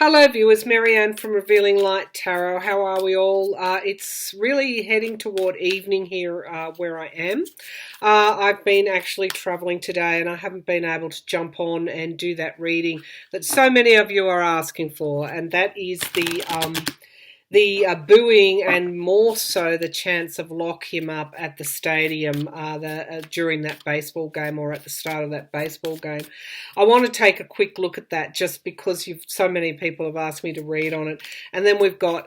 Hello viewers, Marianne from Revealing Light Tarot. How are we all? It's really heading toward evening here where I am. I've been actually travelling today and I haven't been able to jump on and do that reading that so many of you are asking for, and that is the booing and more so the chance of lock him up at the stadium during that baseball game or at the start of that baseball game. I want to take a quick look at that just because so many people have asked me to read on it. And then we've got,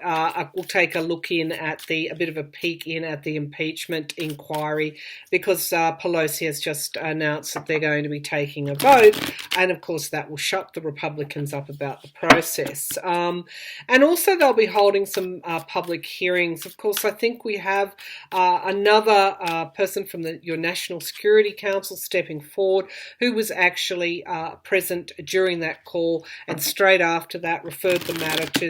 we'll take a look in at a bit of a peek in at the impeachment inquiry because Pelosi has just announced that they're going to be taking a vote. And of course that will shut the Republicans up about the process. And also they'll be holding some public hearings. Of course, I think we have another person from your National Security Council stepping forward who was actually present during that call and straight after that referred the matter to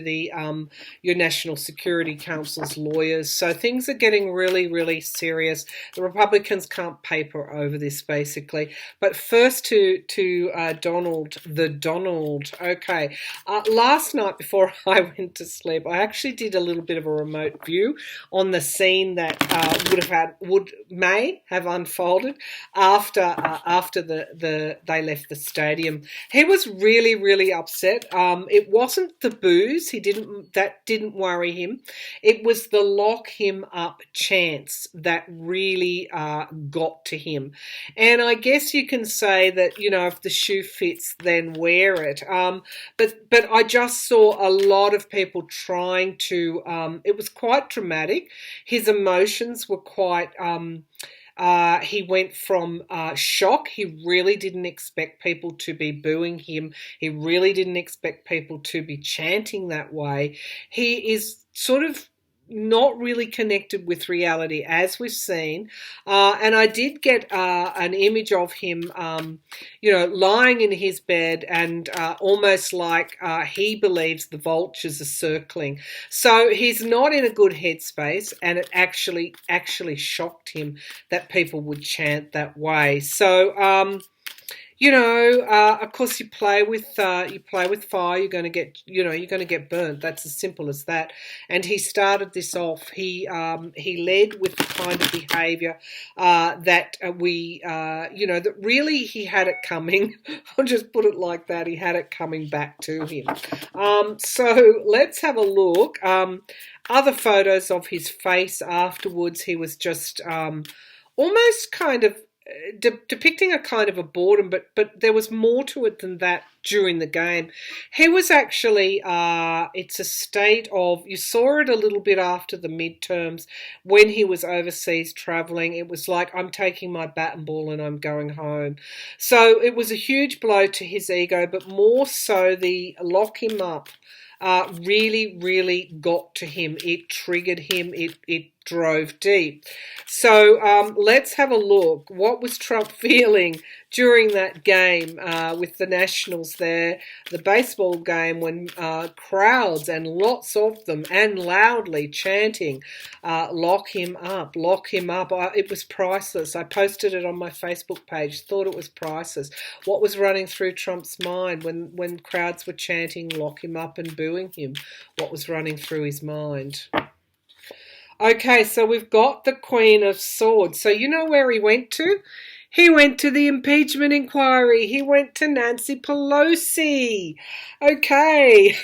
your National Security Council's lawyers. So things are getting really, really serious. The Republicans can't paper over this basically. But first to Donald. Okay. Last night before I went to sleep, I actually did a little bit of a remote view on the scene that may have unfolded after they left the stadium. He was really, really upset. It wasn't the booze. That didn't worry him. It was the lock him up chants that really got to him. And I guess you can say that, if the shoe fits, then wear it. But I just saw a lot of people trying to, it was quite dramatic. His emotions were quite, he went from shock. He really didn't expect people to be booing him. He really didn't expect people to be chanting that way. He is sort of not really connected with reality, as we've seen. And I did get an image of him, lying in his bed and almost like he believes the vultures are circling. So he's not in a good headspace, and it actually shocked him that people would chant that way. So, of course, you play with fire. You're going to get burnt. That's as simple as that. And he started this off. He led with the kind of behaviour that that really he had it coming. I'll just put it like that. He had it coming back to him. So let's have a look. Other photos of his face afterwards. He was just almost kind of depicting a kind of a boredom, but there was more to it than that during the game. He was actually, it's a state of, you saw it a little bit after the midterms when he was overseas travelling. It was like, I'm taking my bat and ball and I'm going home. So it was a huge blow to his ego, but more so the lock him up really, really got to him. It triggered him. It drove deep. So let's have a look. What was Trump feeling during that game with the Nationals there, the baseball game, when crowds and lots of them and loudly chanting, lock him up, lock him up. It was priceless. I posted it on my Facebook page, thought it was priceless. What was running through Trump's mind when crowds were chanting, lock him up and booing him? What was running through his mind? Okay, so we've got the Queen of Swords. So you know where he went to? He went to the impeachment inquiry. He went to Nancy Pelosi. Okay.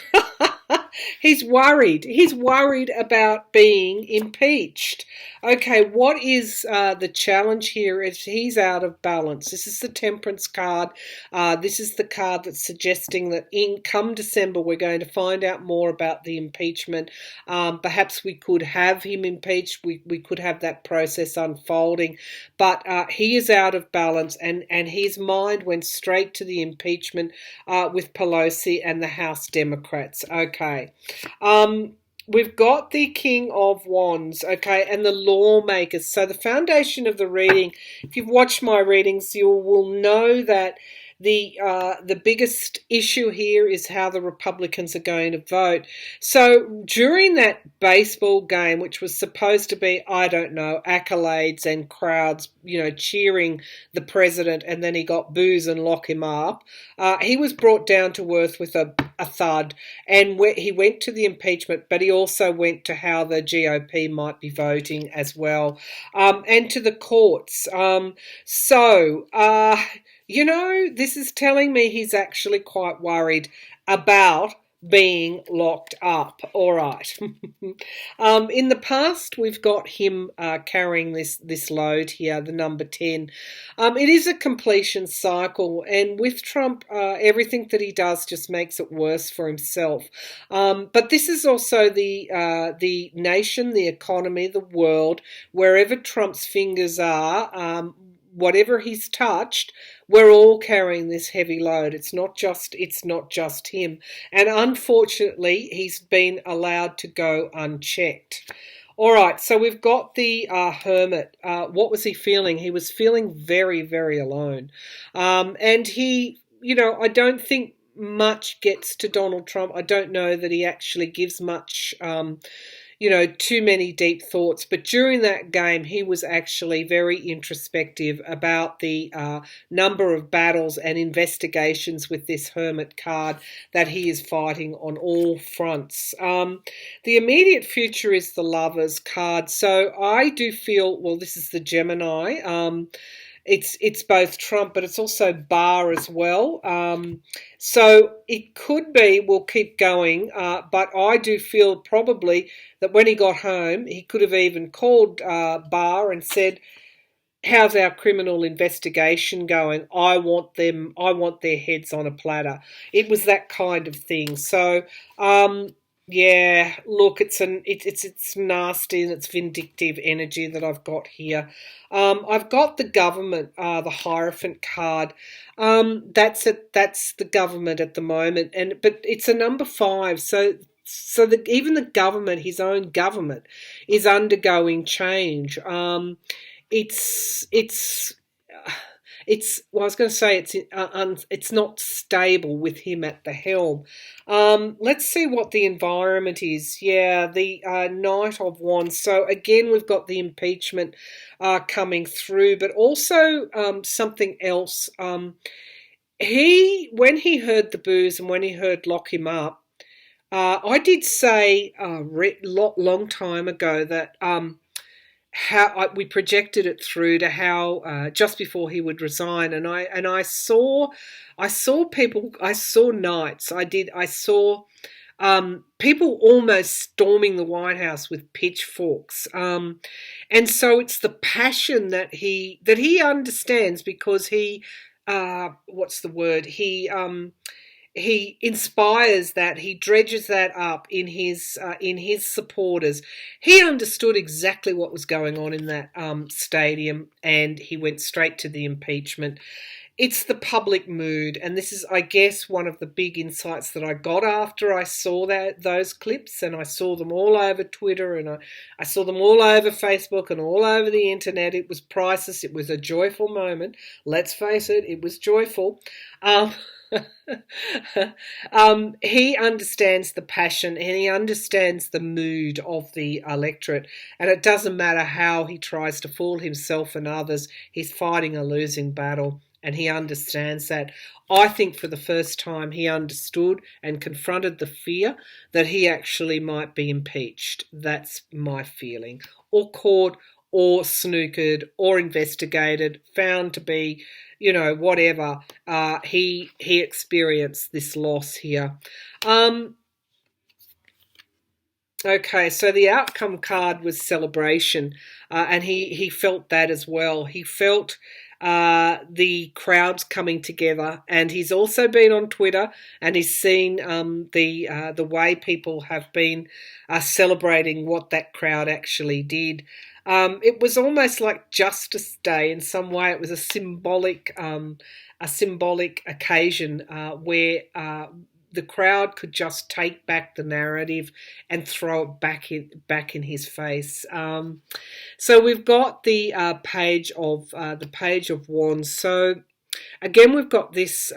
He's worried. He's worried about being impeached. Okay, what is the challenge here is he's out of balance. This is the Temperance card. This is the card that's suggesting that come December we're going to find out more about the impeachment. Perhaps we could have him impeached. We could have that process unfolding. But he is out of balance, and his mind went straight to the impeachment with Pelosi and the House Democrats. Okay. We've got the King of Wands, okay, and the lawmakers. So the foundation of the reading, if you've watched my readings, you will know that the biggest issue here is how the Republicans are going to vote. So during that baseball game, which was supposed to be, I don't know, accolades and crowds, cheering the president, and then he got booze and lock him up, he was brought down to earth with a thud, and he went to the impeachment, but he also went to how the GOP might be voting as well, and to the courts. This is telling me he's actually quite worried about being locked up. All right. In the past, we've got him carrying this load here, the number 10. It is a completion cycle, and with Trump, everything that he does just makes it worse for himself. But this is also the nation, the economy, the world, wherever Trump's fingers are. Whatever he's touched, we're all carrying this heavy load. It's not just him. And unfortunately, he's been allowed to go unchecked. All right, so we've got the hermit. What was he feeling? He was feeling very, very alone. And he, I don't think much gets to Donald Trump. I don't know that he actually gives much too many deep thoughts. But during that game, he was actually very introspective about the number of battles and investigations with this hermit card that he is fighting on all fronts. The immediate future is the lovers card. So I do feel, well, this is the Gemini. It's both Trump, but it's also Barr as well. So it could be, we'll keep going, but I do feel probably that when he got home, he could have even called Barr and said, how's our criminal investigation going? I want their heads on a platter. It was that kind of thing. So, yeah, look, it's nasty and it's vindictive energy that I've got here. I've got the government, the Hierophant card. That's the government at the moment, but it's a number 5. So even the government, his own government, is undergoing change. Well, I was going to say it's not stable with him at the helm. Let's see what the environment is. Yeah, the Knight of Wands. So again, we've got the impeachment coming through, but also something else. When he heard the booze and when he heard lock him up, I did say long time ago that we projected it through to how just before he would resign, and I saw people, I saw knights, I saw people almost storming the White House with pitchforks, and so it's the passion that he understands, because he what's the word, he inspires that, he dredges that up in his supporters. He understood exactly what was going on in that stadium, and he went straight to the impeachment. It's the public mood, and this is, I guess, one of the big insights that I got after I saw those clips, and I saw them all over Twitter, and I saw them all over Facebook and all over the internet. It was priceless. It was a joyful moment. Let's face it, it was joyful. He understands the passion and he understands the mood of the electorate, and it doesn't matter how he tries to fool himself and others, he's fighting a losing battle, and he understands that. I think for the first time he understood and confronted the fear that he actually might be impeached. That's my feeling. Or caught, or snookered, or investigated, found to be, whatever. He experienced this loss here. Okay, so the outcome card was celebration, and he felt that as well. He felt the crowds coming together, and he's also been on Twitter, and he's seen the way people have been celebrating what that crowd actually did. It was almost like Justice Day in some way. It was a symbolic occasion where the crowd could just take back the narrative and throw it back in his face. So we've got the page of Wands. So Again, we've got this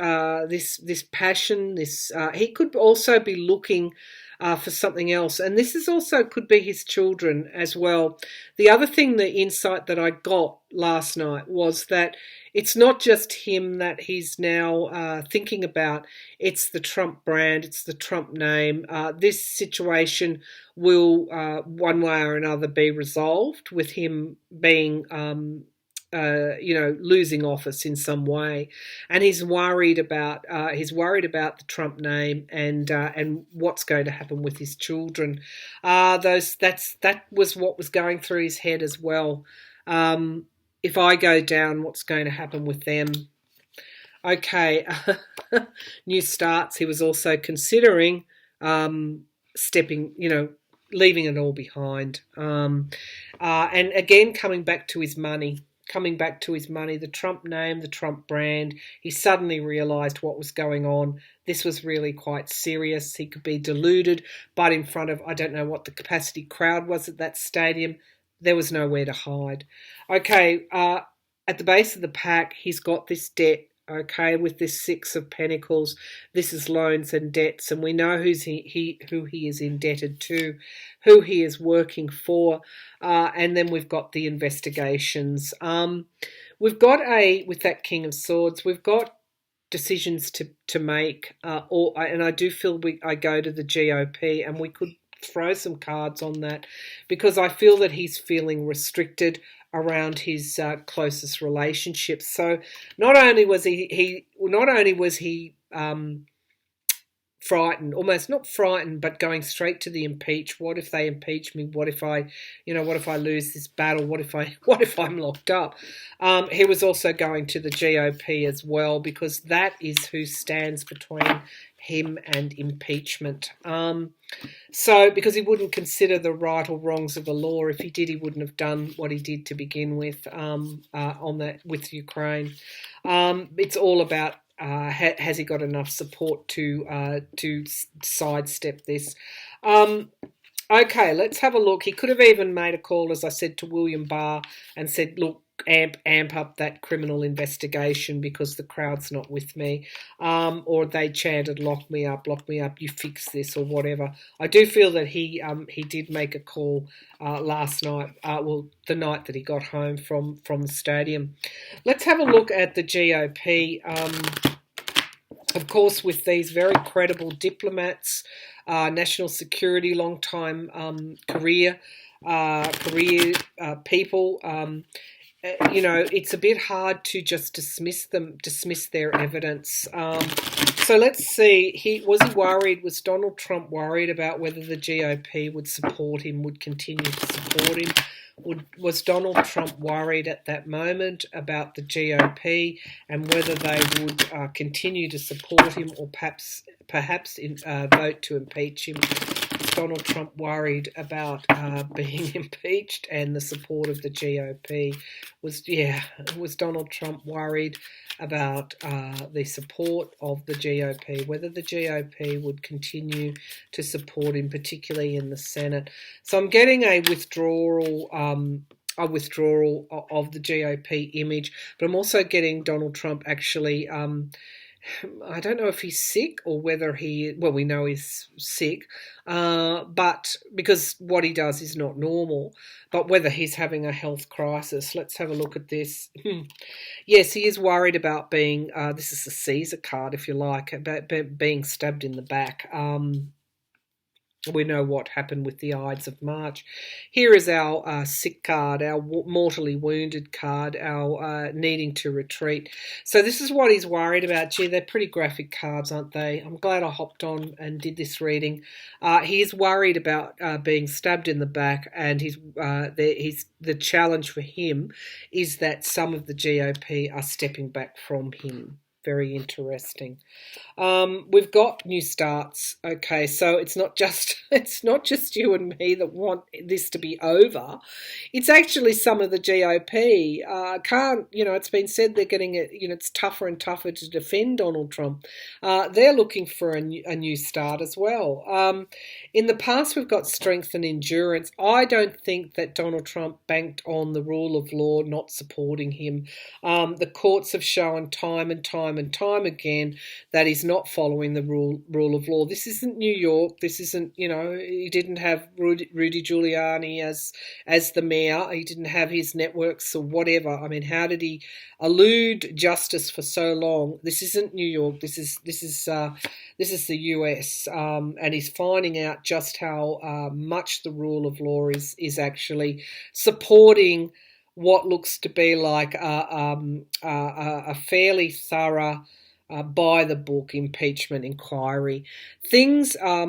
passion. This he could also be looking for something else, and this is also could be his children as well. The other thing, the insight that I got last night was that it's not just him that he's now thinking about. It's the Trump brand. It's the Trump name. This situation will, one way or another, be resolved with him being. Losing office in some way, and he's worried about the Trump name and what's going to happen with his children. That was what was going through his head as well. If I go down, what's going to happen with them? Okay, new starts. He was also considering stepping, leaving it all behind, and again coming back to his money. The Trump name, the Trump brand. He suddenly realised what was going on. This was really quite serious. He could be deluded, but in front of, I don't know what the capacity crowd was at that stadium, there was nowhere to hide. Okay, at the base of the pack, he's got this debt. Okay, with this Six of Pentacles, this is loans and debts, and we know who he is indebted to, who he is working for, and then we've got the investigations. We've got with that King of Swords, we've got decisions to make, and I do feel I go to the GOP, and we could throw some cards on that because I feel that he's feeling restricted around his closest relationships. So not only was he frightened, almost not frightened, but going straight to the impeach. What if they impeach me? What if I lose this battle? What if I'm locked up? He was also going to the GOP as well because that is who stands between him and impeachment. So because he wouldn't consider the right or wrongs of the law. If he did, he wouldn't have done what he did to begin with on that with Ukraine. It's all about has he got enough support to sidestep this. Okay, let's have a look. He could have even made a call, as I said, to William Barr and said, look, amp up that criminal investigation because the crowd's not with me, or they chanted lock me up, you fix this or whatever. I do feel that he did make a call last night, the night that he got home from the stadium. Let's have a look at the GOP. Of course, with these very credible diplomats, national security, long time career people. It's a bit hard to just dismiss their evidence. So let's see. Was Donald Trump worried about whether the GOP would support him, would continue to support him? Was Donald Trump worried at that moment about the GOP and whether they would continue to support him or perhaps vote to impeach him? Was Donald Trump worried about being impeached and the support of the GOP? Was Donald Trump worried about the support of the GOP, whether the GOP would continue to support him, particularly in the Senate? So I'm getting a withdrawal of the GOP image, but I'm also getting Donald Trump actually. I don't know if he's sick or whether we know he's sick, but because what he does is not normal, but whether he's having a health crisis. Let's have a look at this. Yes, he is worried about being, this is a Caesar card if you like, about being stabbed in the back. We know what happened with the Ides of March. Here is our sick card, our mortally wounded card, our needing to retreat. So this is what he's worried about. Gee, they're pretty graphic cards, aren't they? I'm glad I hopped on and did this reading. He is worried about being stabbed in the back, and the challenge for him is that some of the GOP are stepping back from him. very interesting. We've got new starts. Okay, so it's not just you and me that want this to be over. It's actually some of the GOP can't. It's been said they're getting it. It's tougher and tougher to defend Donald Trump. They're looking for a new start as well. In the past, we've got strength and endurance. I don't think that Donald Trump banked on the rule of law not supporting him. The courts have shown time and time and time again that he's not following the rule of law. This isn't New York. This isn't, he didn't have Rudy Giuliani as the mayor. He didn't have his networks or whatever. I mean, how did he elude justice for so long? This isn't New York. This is the US, and he's finding out just how much the rule of law is actually supporting what looks to be like a fairly thorough, by the book impeachment inquiry. Things are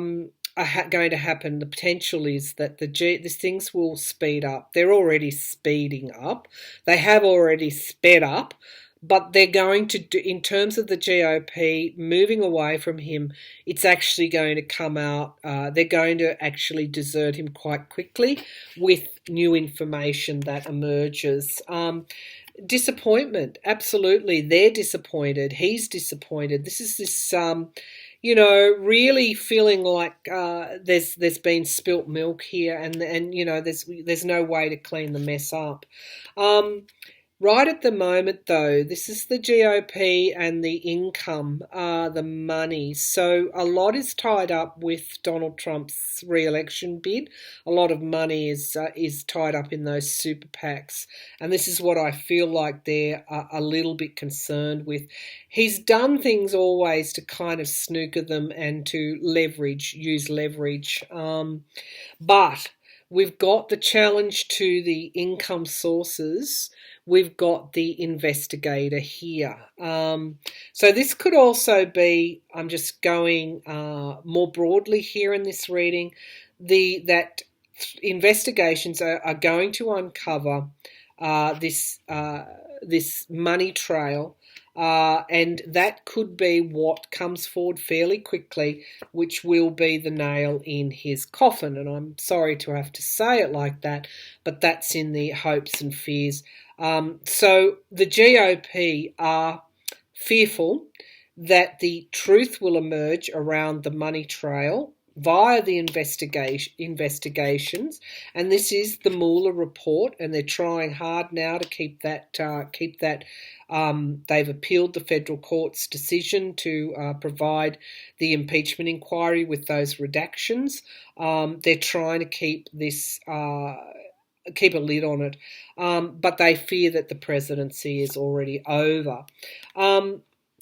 going to happen. The potential is that these things will speed up. They're already speeding up. They have already sped up. But they're going to do, in terms of the GOP moving away from him, it's actually going to come out, they're going to actually desert him quite quickly with new information that emerges. Disappointment, absolutely. They're disappointed. He's disappointed. This is this, really feeling like there's been spilt milk here, and there's no way to clean the mess up. Right at the moment, though, this is the GOP and the income, the money. So a lot is tied up with Donald Trump's re-election bid. A lot of money is tied up in those super PACs. And this is what I feel like they're a little bit concerned with. He's done things always to kind of snooker them and to use leverage. But we've got the challenge to the income sources. We've got the investigator here. So this could also be, I'm just going more broadly here in this reading, that investigations are going to uncover this money trail, and that could be what comes forward fairly quickly, which will be the nail in his coffin. And I'm sorry to have to say it like that, but that's in the hopes and fears. So the GOP are fearful that the truth will emerge around the money trail via the investigations, and this is the Mueller report, and they're trying hard now to keep that. They've appealed the federal court's decision to provide the impeachment inquiry with those redactions. They're trying to keep this. Keep a lid on it, but they fear that the presidency is already over.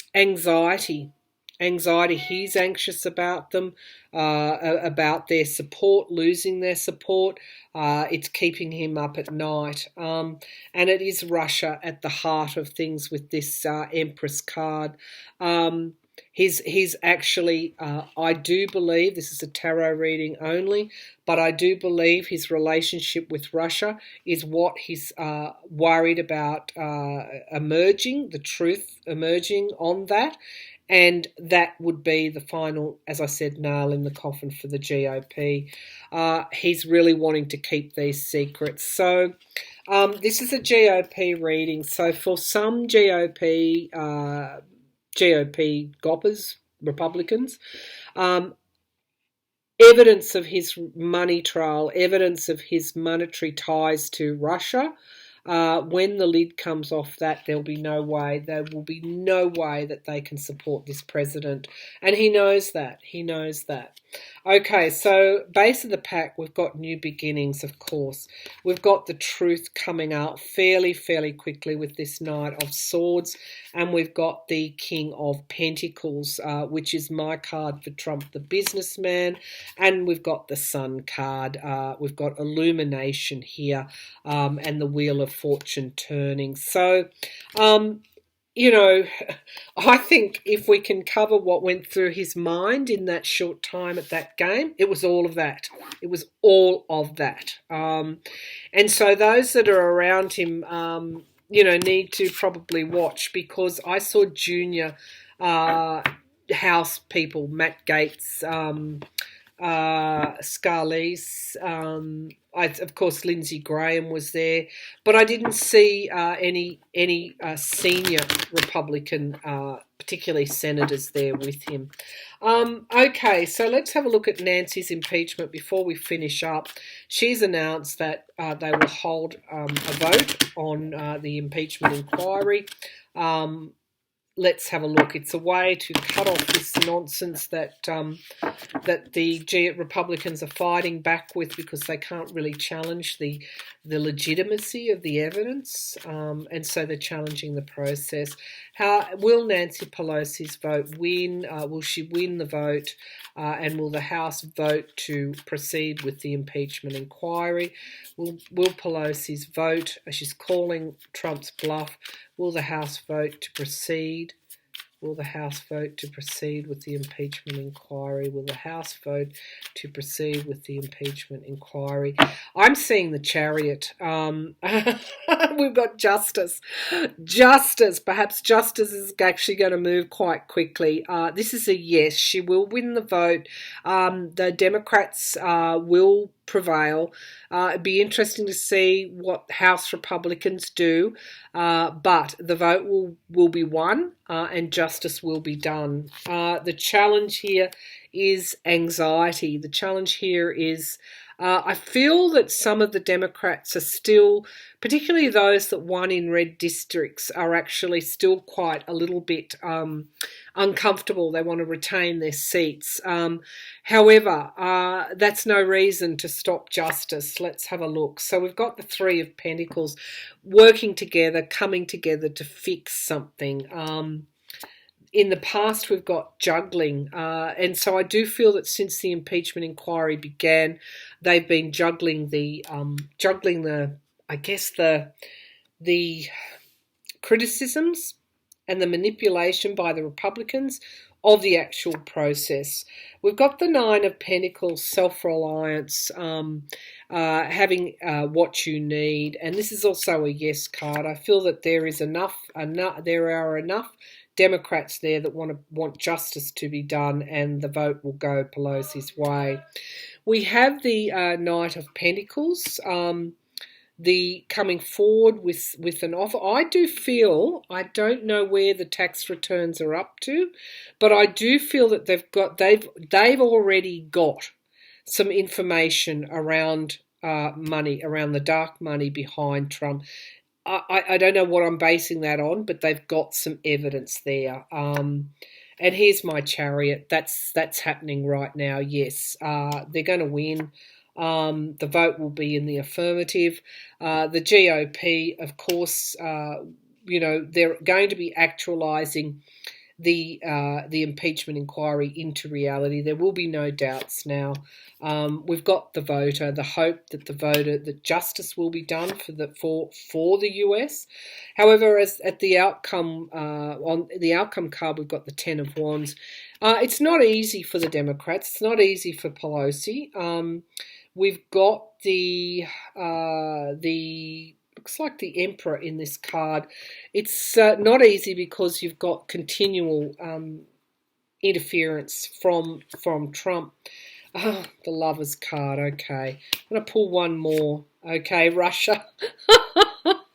Anxiety, he's anxious about them, about their support, losing their support. It's keeping him up at night, and it is Russia at the heart of things with this Empress card. He's actually, I do believe, this is a tarot reading only, but I do believe his relationship with Russia is what he's worried about emerging, the truth emerging on that. And that would be the final, as I said, nail in the coffin for the GOP. He's really wanting to keep these secrets. So this is a GOP reading. So for some GOP goppers, Republicans, evidence of his money trail, evidence of his monetary ties to Russia. When the lid comes off that, there will be no way that they can support this president. And he knows that. Okay, so base of the pack, we've got new beginnings, of course. We've got the truth coming out fairly quickly with this Knight of Swords. And we've got the King of Pentacles, which is my card for Trump, the businessman. And we've got the Sun card. We've got illumination here, and the Wheel of Fortune turning. So, I think if we can cover what went through his mind in that short time at that game, it was all of that. And so those that are around him, need to probably watch, because I saw junior House people, Matt Gaetz, Scalise. Of course, Lindsey Graham was there, but I didn't see any senior Republican, particularly senators, there with him. Okay, so let's have a look at Nancy's impeachment before we finish up. She's announced that they will hold a vote on the impeachment inquiry. Let's have a look. It's a way to cut off this nonsense that the Republicans are fighting back with, because they can't really challenge the legitimacy of the evidence, and so they're challenging the process. How will Nancy Pelosi's vote win? Will she win the vote? And will the House vote to proceed with the impeachment inquiry? Will Pelosi's vote? She's calling Trump's bluff. Will the House vote to proceed? Will the House vote to proceed with the impeachment inquiry? Will the House vote to proceed with the impeachment inquiry? I'm seeing the chariot. We've got Justice. Perhaps Justice is actually going to move quite quickly. This is a yes. She will win the vote. The Democrats will prevail. It'd be interesting to see what House Republicans do, but the vote will be won, and justice will be done. The challenge here is anxiety. The challenge here is I feel that some of the Democrats are still, particularly those that won in red districts, are actually still quite a little bit uncomfortable. They want to retain their seats. However, that's no reason to stop justice. Let's have a look. So we've got the Three of Pentacles working together, coming together to fix something. In the past, we've got juggling, and so I do feel that since the impeachment inquiry began, they've been juggling the criticisms and the manipulation by the Republicans of the actual process. We've got the Nine of Pentacles, self-reliance, having what you need, and this is also a yes card. I feel that there are enough Democrats there that want justice to be done, and the vote will go Pelosi's way. We have the Knight of Pentacles, the coming forward with an offer. I do feel, I don't know where the tax returns are up to, but I do feel that they've already got some information around money, around the dark money behind Trump. I don't know what I'm basing that on, but they've got some evidence there. And here's my chariot. That's happening right now. Yes, they're going to win. The vote will be in the affirmative. The GOP, of course, they're going to be actualising the impeachment inquiry into reality. There will be no doubts now. We've got the voter, the hope that that justice will be done for the US. However, as at the outcome on the outcome card, we've got the Ten of Wands. It's not easy for the Democrats. It's not easy for Pelosi. We've got the looks like the Emperor in this card. It's not easy because you've got continual interference from Trump. The Lovers card. Okay, I'm going to pull one more. Okay, Russia.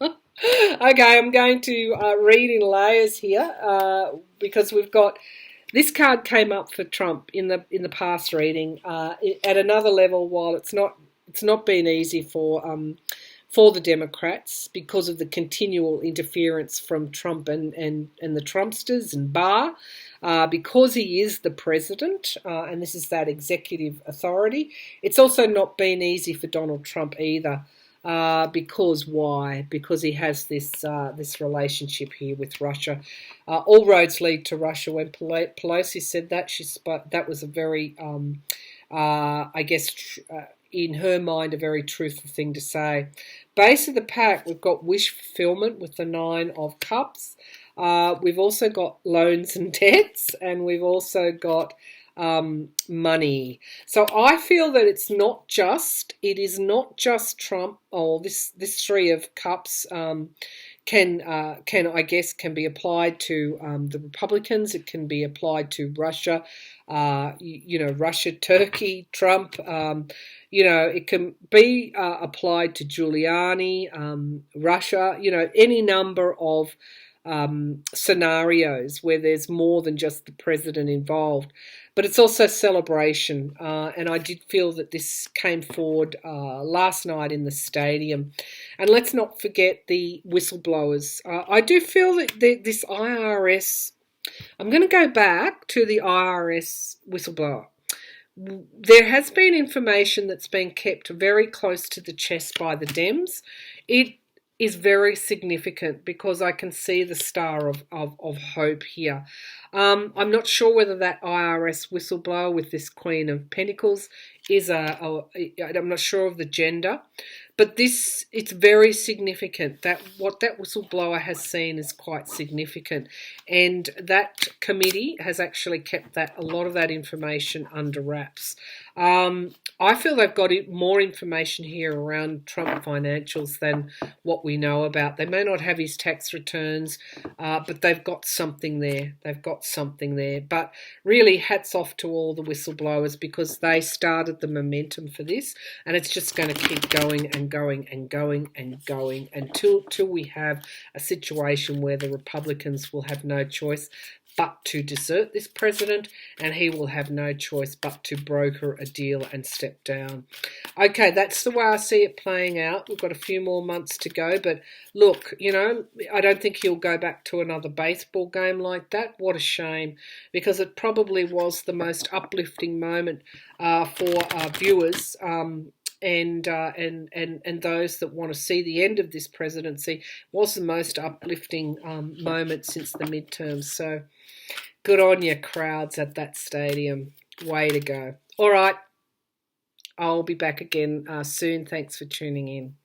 Okay, I'm going to read in layers here because we've got this card came up for Trump in the past reading at another level. While it's not been easy for the Democrats because of the continual interference from Trump and the Trumpsters and Barr, because he is the president, and this is that executive authority. It's also not been easy for Donald Trump either, because why? Because he has this relationship here with Russia. All roads lead to Russia. When Pelosi said that, that was a very, in her mind, a very truthful thing to say. Base of the pack, we've got wish fulfillment with the Nine of Cups. We've also got loans and debts, and we've also got money. So I feel that it is not just Trump or this Three of Cups can be applied to the Republicans. It can be applied to Russia, Russia, Turkey, Trump. It can be applied to Giuliani, Russia. Any number of scenarios where there's more than just the president involved. But it's also celebration, and I did feel that this came forward last night in the stadium. And let's not forget the whistleblowers. I do feel that this IRS, I'm going to go back to the IRS whistleblower. There has been information that's been kept very close to the chest by the Dems. It is very significant because I can see the star of hope here. I'm not sure whether that IRS whistleblower with this Queen of Pentacles is I'm not sure of the gender, but it's very significant that what that whistleblower has seen is quite significant, and that committee has actually kept a lot of that information under wraps. I feel they've got more information here around Trump financials than what we know about. They may not have his tax returns, but they've got something there. But really, hats off to all the whistleblowers because they started the momentum for this, and it's just going to keep going and going and going and going until we have a situation where the Republicans will have no choice but to desert this president, and he will have no choice but to broker a deal and step down. Okay, that's the way I see it playing out. We've got a few more months to go, but look, I don't think he'll go back to another baseball game like that. What a shame, because it probably was the most uplifting moment for viewers. And those that want to see the end of this presidency, was the most uplifting moment since the midterms. So good on you, crowds at that stadium. Way to go. All right, I'll be back again soon. Thanks for tuning in.